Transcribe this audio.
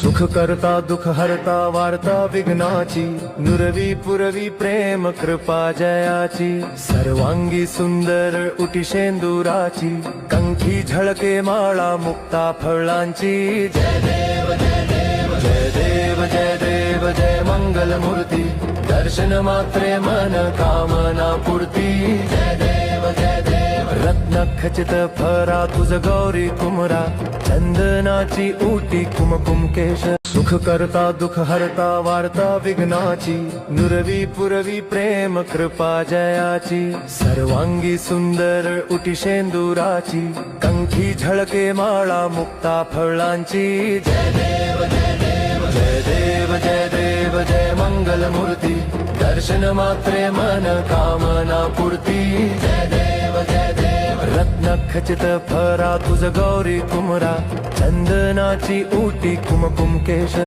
सुख करता दुख हरता वार्ता विघ्नाची, नुरवी पुरवी प्रेम कृपा जयाची। सर्वांगी सुंदर उटी शेंदुराची, कंठी झळके माळा मुक्ता फळांची। जय देव जय देव जय देव जय देव जय मंगल मूर्ती, दर्शन मात्रे मन कामना पूर्ती। जय देव जय देव रत्न खचित फरा तुझ गौरी कुमरा, चंदनाची उटी कुमकुम केश। सुख करता दुख हरता वार्ता विघ्नाची, नुरवी पुरवी प्रेम कृपा जयाची। सर्वांगी सुंदर उटी शेंदुराची, कंठी झळके माळा मुक्ता फळांची। जय देव जय देव जय देव जय देव जय मंगल मूर्ती, दर्शन मात्रे मन कामना पूर्ती। जय देव जय देव रत्न खचित फरा तुझ गौरी कुमरा, चंदनाची उटी कुमकुम केश।